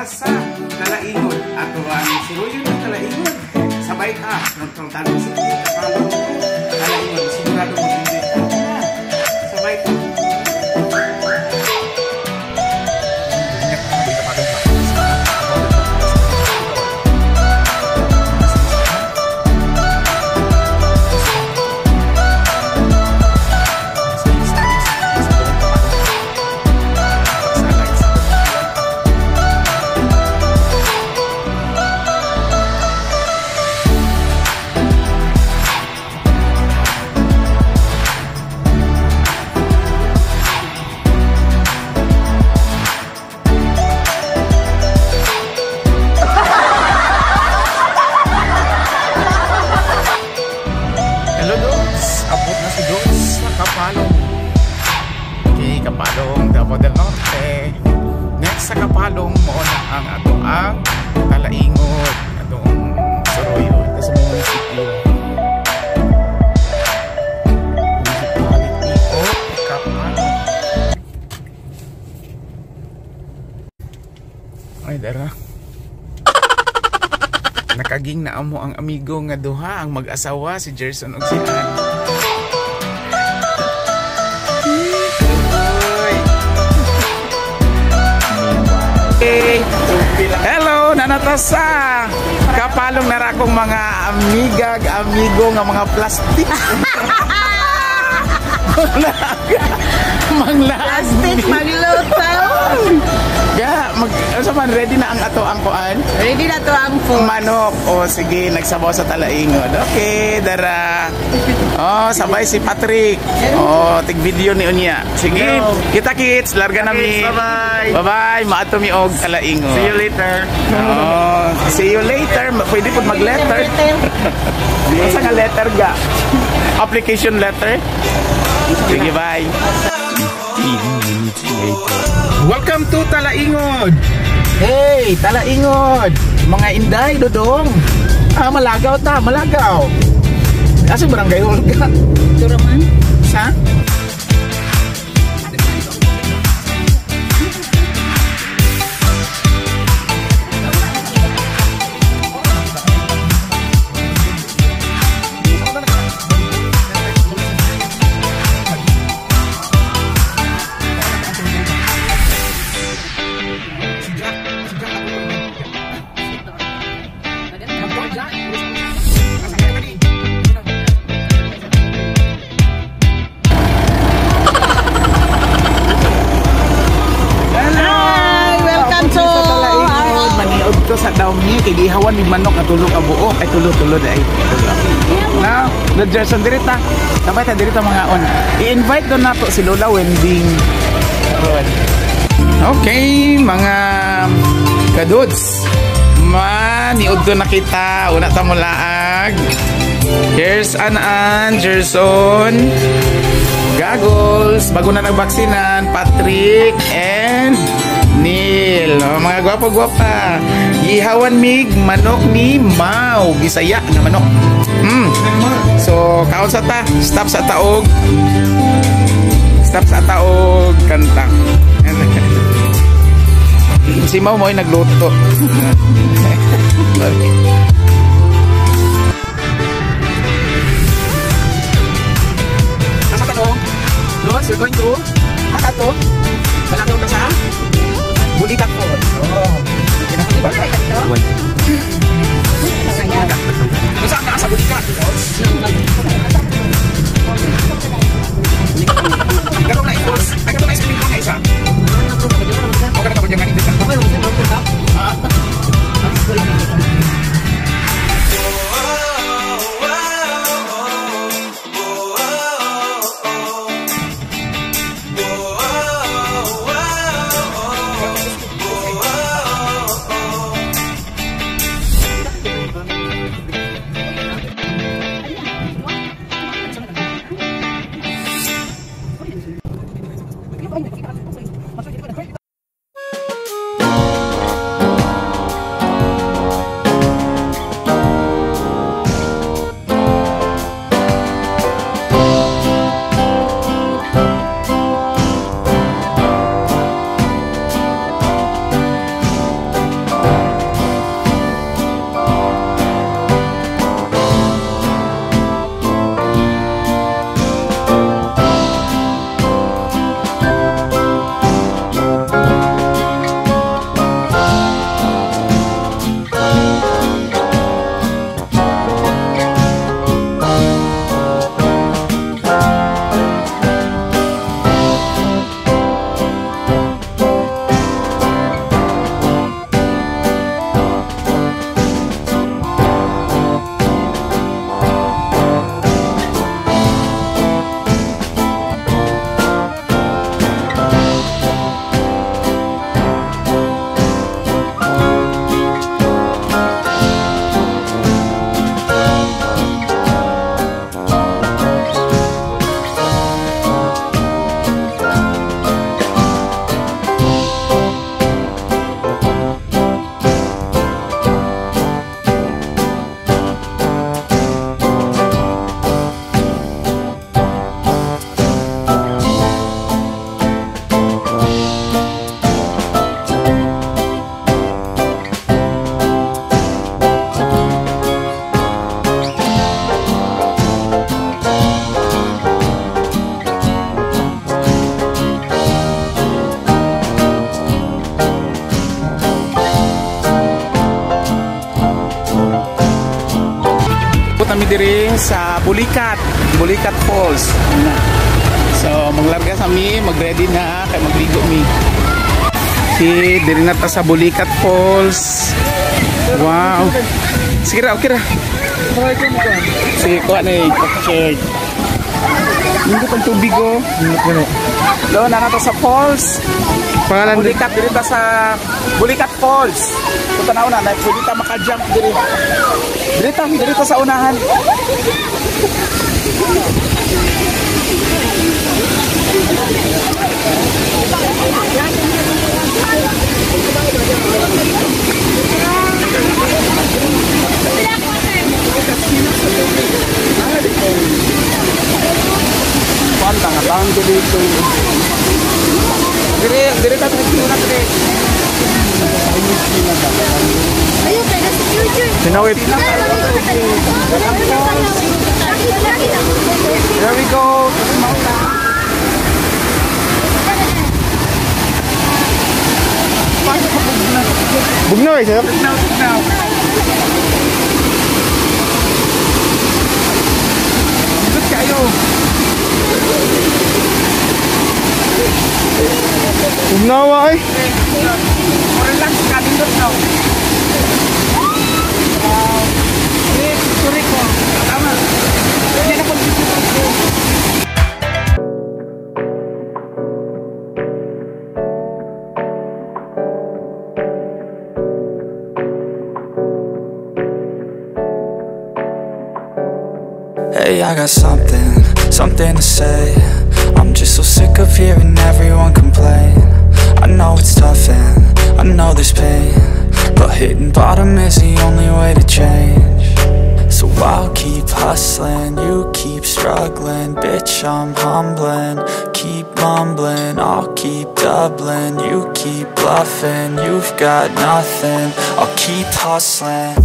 Sa Kalaingon ato ang suruyon ng Kalaingon sabay ka nung tanong sa Kalaingon sigurado mo hindi sabay ka Kapalong, Davao del Norte. Next sa Kapalong mo na ang ato ang Kalaingon, atong Suroyon, sa munisipyo. Municipality of Kapalong. Ay, dara. Nakaging na amo ang amigo nga duha, ang mag-asawa si Gerson ug si Ann. Hello, nanatasa Kapalong na rakong mga amiga, amigo nga mga plastic. Plastic maglutaw. Ready na ang ato ang kuan? Ready na to ang food. Manok. O sige, nagsabaw sa Talaingon. Okay, dara. Oh, sabay si Patrick. Oh, tig video ni Unya. Sige, kita kits, larga nami. Bye-bye. Bye-bye, maato mi og Talaingon. See you later. Oh, see you later. Pwede po mag-letter. Sa nga letter ga? Application letter? Sige, bye. Welcome to Talaingon. Hey, Talaingon. Mga Inday, Dodong. Malagaw ta, malagaw. Asa barangay Olga? Turaman. Sa? Sa daw ni kigihawan ni manok at tulog abuo ay tulog ay now the Gerson dirita sabay ta dirita mga on i-invite do nato si Lola Wending. Okay mga kadudes maniud do na kita una ta mo laag. Here's Ann Gerson Goggles bago na nagbaksinan Patrick and Neil. Oh, mga gwapa-gwapa. Ihawan mig manok ni Mau. Bisaya na manok. So, kaon sa ta. Stop sa taog. Stop sa taog. Kantang. Si Mau mo ay nagluto. Asa ta to? Los, you're going to? Asa to? Malakaw na sa? Bulitak po. Oh. Bulitak po. kami diri sa Bulikat Falls. So maglarga kami, magready na kay magligo mi. Okay, diri na ta sa Bulikat Falls. Wow. Sige ra, okay ra. Sige, kuha na yung picture. Hindi pang tubig oh. Doon na nato sa falls. Pangalan Bulikat, diri ta sa Bulikat Falls. Punta na una, pwede ta maka-jump diri. Diri ta sa unahan. Panta nga bang dito. Dire ta na dire. Ayo, kaya sa future. Sinawit. There we go. Bugnaw eh, sir? Bugnaw. Good kayo. Bugnaw ay. Relax ka dito now. Sorry ko. Tama. Hindi na po. Hey, I got something to say. I'm just so sick of hearing everyone complain. I know it's tough and I know there's pain, but hitting bottom is the only way to change. So I'll keep hustling, you keep struggling. Bitch, I'm humbling, keep mumbling. I'll keep doubling, you keep bluffing. You've got nothing, I'll keep hustling.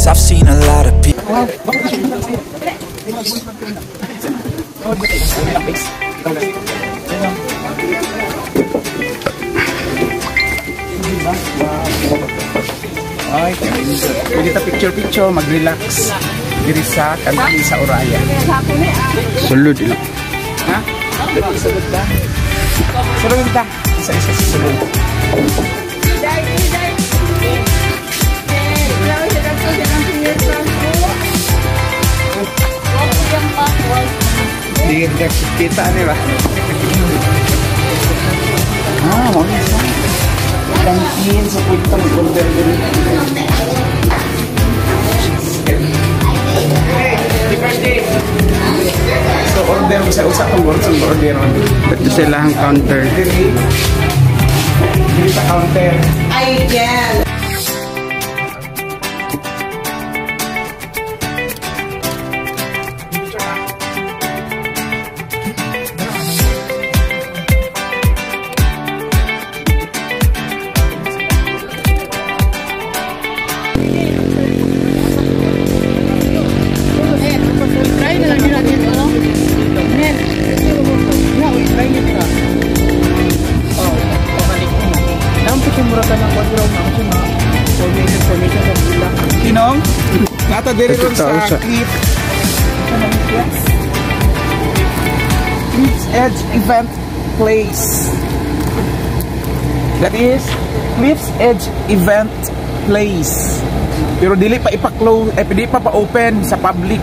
I've seen a lot of people. Ay, pwede ta picture, mag-relax. Diri sa kantin sa Oraya. Sulod ilo. Ha? Sulod ba? Sulod ba? Isa-isa sulod. Kita nih lah. Mau bisa. Kantin seputar order dulu. So order bisa usah order. Betul silang counter. Bisa counter. I can. Kinong? Nata diri ron sa Cliffs Edge Event Place. That is Cliffs Edge Event Place. Pero dili pa ipa-close, dili pa pa-open sa public.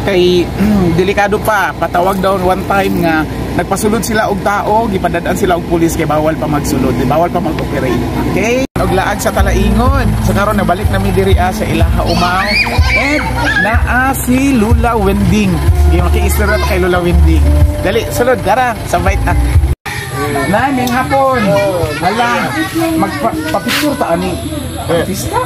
Kay delikado pa, patawag daw one time nga nagpasulod sila og tao, gipadadaan sila og pulis kay bawal pa magsulod, bawal pa mag-operate. Okay? Og laag sa Talaingon. So karon nabalik na mi diri sa Ilaha Umaw. And naa si Lula Wending. Di maki-istorya kay Lula Wending. Dali, sulod dara, sabay ta. Naming hapon. Hala, magpa-picture ta ani. Artista.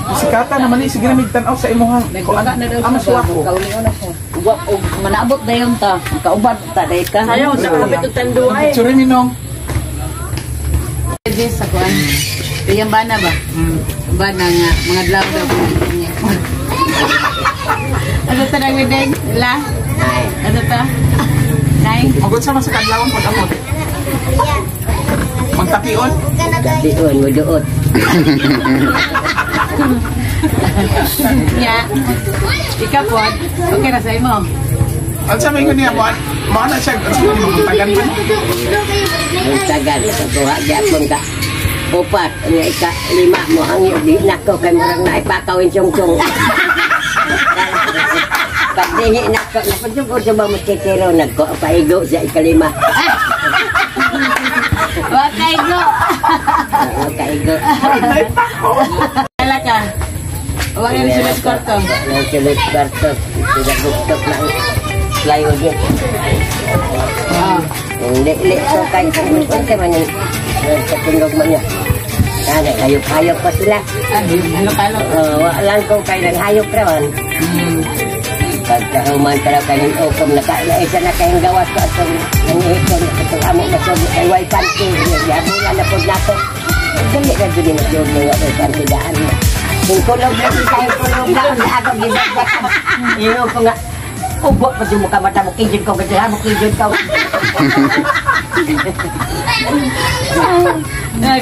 Si Kata naman ni sige na migtanaw sa imuhang. Ko ana na daw ang siya. suwako. Kaulingon na siya. Ug manabot dayon ta. Kaubad ta day ka. Ayaw, nakapit ang tanduay. Tsuri minong. Pwede sa kuan. Yung bana ba? Bana nga mga dlaw daw. Ano ta nang mideng? La? Ano ta? Nay? Magod sa mga kadlawon pag amot. Magtapion. Tapion mo doot. Ya. Ikaw po. Okay na sa imo. Ang sabi ko niya, mo na siya. Magtagan pa. Ang tagal. Kuha gyapon ka. Upat. Nga ika lima mo. Ang di nako kay murang naipakawin sung-sung. Pagdingi nako. Napagsugo sa ba musketero. Nagpaigo sa ikalima. Wakaigo. Wakaigo. Kala ka. Huwag yung sulit kwarto. Yung sulit kwarto. Tidak buktok na plywood yun. Yung lik-lik so kayo sa mga man yung katulog mo niya. Hayop-hayop pa sila. Halok-halok. Walang ko kayo ng hayop naman. Pagkahuman ka lang kayong okom isa na kayong gawas ko at nangyihikon itong amok na sob kay way panty yabulan na po nato dali na dali na yun mga way panty daan kung kulog na si kayong kulog na ang agam ginagdakan yun ko nga ubo pa si mukha mata mo kijin ko kasi mo kijin ko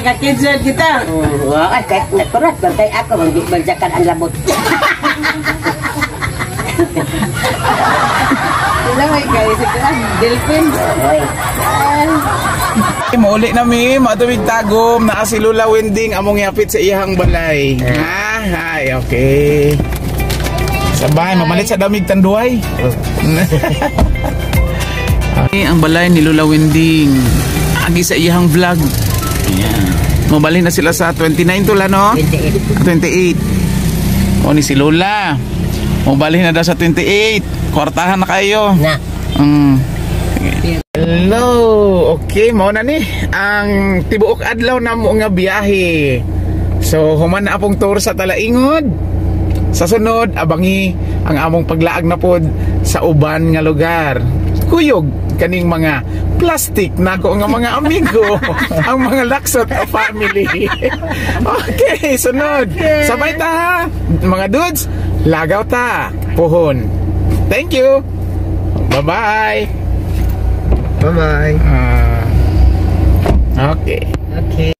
kakijin kita ay kahit naturat bantay ako hindi bagjakan ang labot Lamay guys, ito ang delphin. Mauli na mi, matubig tagom na si Lola Wending among yapit sa iyang balay. Ay, okay. Sabay, mamalit sa damig tanduay. Ang balay ni Lola Wending. Agi sa iyang vlog. Ayan. Mabalik na sila sa 29 tula, no? 28. O ni si Lola. Mabalik na daw sa 28. Kwartahan na kayo. Na. Hello. Okay, mao na ni ang tibuok adlaw na mo nga biyahe. So, human na apong tour sa Talaingod. Sa sunod, abangi ang among paglaag na pod sa uban nga lugar. Kuyog kaning mga plastic nako nga mga amigo, ang mga laksot o family. Okay, sunod. Sabay ta ha. Mga dudes, lagaw ta. Puhon. Thank you. Bye-bye. Bye-bye. Okay. Okay.